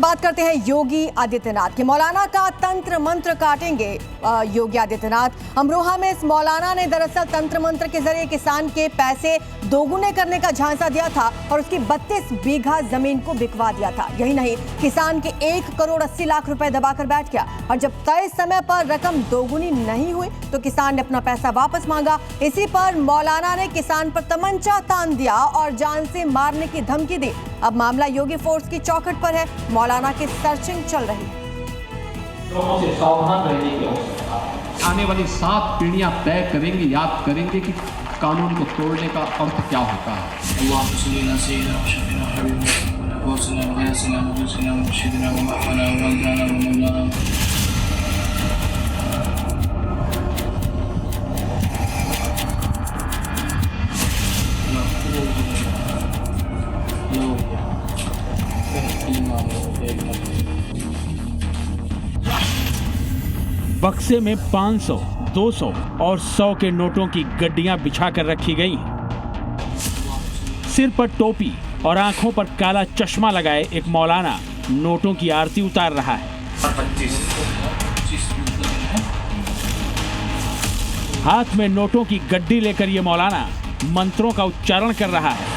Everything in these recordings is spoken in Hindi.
बात करते हैं योगी आदित्यनाथ की। मौलाना का तंत्र मंत्र काटेंगे योगी आदित्यनाथ। अमरोहा में इस मौलाना ने दरअसल तंत्र मंत्र के जरिए किसान के पैसे दोगुने करने का झांसा दिया था और उसकी 32 बीघा जमीन को बिकवा दिया था। यही नहीं, किसान के 1 करोड़ 80 लाख रुपए दबाकर बैठ गया और जब तय समय पर रकम दोगुनी नहीं हुई तो किसान ने अपना पैसा वापस मांगा। इसी पर मौलाना ने किसान पर तमंचा तान दिया और जान से मारने की धमकी दी। अब मामला योगी फोर्स की चौखट पर है। मौलाना की सर्चिंग चल रही है। लोगों से सावधान रहने की आवश्यकता है। आने वाली 7 पीढ़ियां तय करेंगे, याद करेंगे कि कानून को तोड़ने का अर्थ क्या होता है। बक्से में 500, 200 और 100 के नोटों की गड्डियां बिछाकर रखी गई हैं। सिर पर टोपी और आंखों पर काला चश्मा लगाए एक मौलाना नोटों की आरती उतार रहा है। हाथ में नोटों की गड्डी लेकर ये मौलाना मंत्रों का उच्चारण कर रहा है।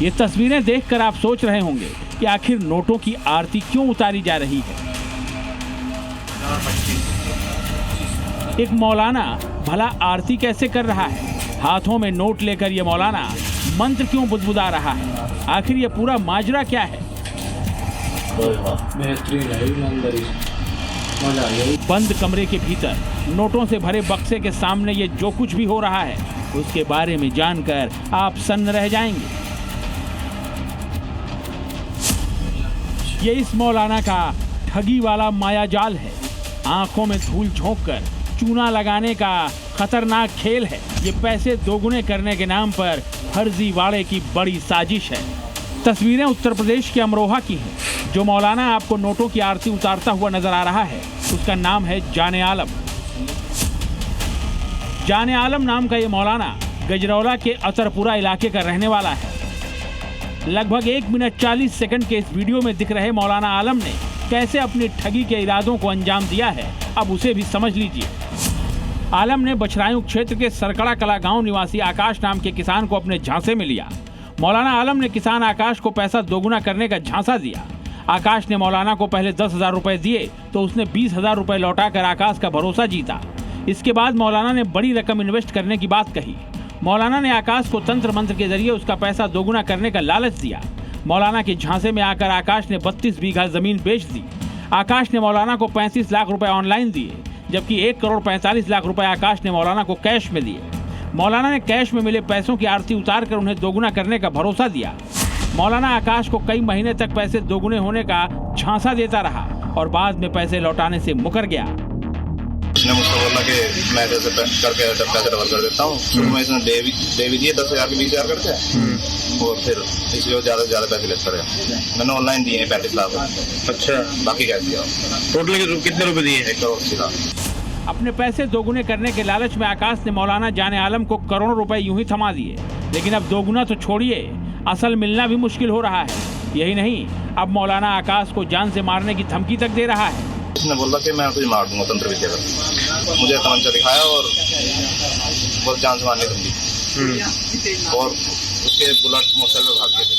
ये तस्वीरें देखकर आप सोच रहे होंगे कि आखिर नोटों की आरती क्यों उतारी जा रही है। एक मौलाना भला आरती कैसे कर रहा है? हाथों में नोट लेकर ये मौलाना मंत्र क्यों बुदबुदा रहा है? आखिर ये पूरा माजरा क्या है? बंद कमरे के भीतर नोटों से भरे बक्से के सामने ये जो कुछ भी हो रहा है उसके बारे में जानकर आप सन्न रह जाएंगे। ये इस मौलाना का ठगी वाला मायाजाल है। आंखों में धूल झोंककर चूना लगाने का खतरनाक खेल है। ये पैसे दोगुने करने के नाम पर फर्जी वाड़े की बड़ी साजिश है। तस्वीरें उत्तर प्रदेश के अमरोहा की हैं। जो मौलाना आपको नोटों की आरती उतारता हुआ नजर आ रहा है उसका नाम है जाने आलम। जाने आलम नाम का ये मौलाना गजरौला के अतरपुरा इलाके का रहने वाला है। लगभग 1 मिनट 40 सेकंड के इस वीडियो में दिख रहे मौलाना आलम ने कैसे अपनी ठगी के इरादों को अंजाम दिया है, अब उसे भी समझ लीजिए। आलम ने बछरायू क्षेत्र के सरकड़ा कला गांव निवासी आकाश नाम के किसान को अपने झांसे में लिया। मौलाना आलम ने किसान आकाश को पैसा दोगुना करने का झांसा दिया। आकाश ने मौलाना को पहले 10,000 रुपए दिए तो उसने 20,000 रुपए लौटाकर आकाश का भरोसा जीता। इसके बाद मौलाना ने बड़ी रकम इन्वेस्ट करने की बात कही। मौलाना ने आकाश को तंत्र मंत्र के जरिए उसका पैसा दोगुना करने का लालच दिया। मौलाना के झांसे में आकर आकाश ने 32 बीघा जमीन बेच दी। आकाश ने मौलाना को 35 लाख रुपए ऑनलाइन दिए, जबकि 1 करोड़ 45 लाख रुपए आकाश ने मौलाना को कैश में दिए। मौलाना ने कैश में मिले पैसों की आरती उतार कर उन्हें दोगुना करने का भरोसा दिया। मौलाना आकाश को कई महीने तक पैसे दोगुने होने का झांसा देता रहा और बाद में पैसे लौटाने से मुकर गया। उसने मुझसे बोला कि मैं जैसे करके पैसे डबल कर देता हूँ। शुरू में इसने दे भी दिए 10,000 के 20,000 करके और फिर इसलिए ज़्यादा से ज़्यादा पैसे लेता रहे। मैंने ऑनलाइन दिए 35 लाख। अच्छा, बाकी कैश दिया। टोटल कितने रुपए दिए? 1 करोड़ 80 लाख। अपने पैसे दोगुने करने के लालच में आकाश ने मौलाना जाने आलम को करोड़ों रुपए यूं ही थमा दिए। लेकिन अब दोगुना तो छोड़िए, असल मिलना भी मुश्किल हो रहा है। यही नहीं, अब मौलाना आकाश को जान से मारने की धमकी तक दे रहा है। उसने बोला कि मैं तुझे मार दूंगा तंत्र विद्या कर। मुझे तमंचा दिखाया और बहुत जान से मारने की धमकी और उसके बुलेट मोटरसाइकिल पर भाग गए थे।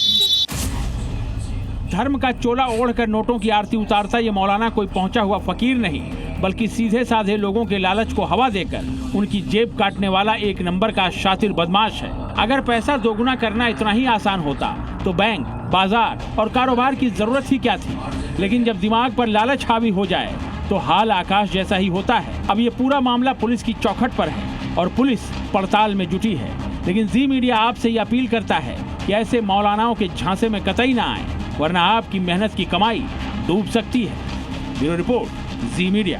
धर्म का चोला ओढ़कर नोटों की आरती उतारता ये मौलाना कोई पहुंचा हुआ फकीर नहीं, बल्कि सीधे साधे लोगों के लालच को हवा देकर उनकी जेब काटने वाला एक नंबर का शातिर बदमाश है। अगर पैसा दोगुना करना इतना ही आसान होता तो बैंक, बाजार और कारोबार की जरूरत ही क्या थी। लेकिन जब दिमाग पर लालच हावी हो जाए तो हाल आकाश जैसा ही होता है। अब ये पूरा मामला पुलिस की चौखट पर है और पुलिस पड़ताल में जुटी है। लेकिन जी मीडिया आपसे ये अपील करता है कि ऐसे मौलानाओं के झांसे में कतई ना आए, वरना आपकी मेहनत की कमाई डूब सकती है। ब्यूरो रिपोर्ट, जी मीडिया।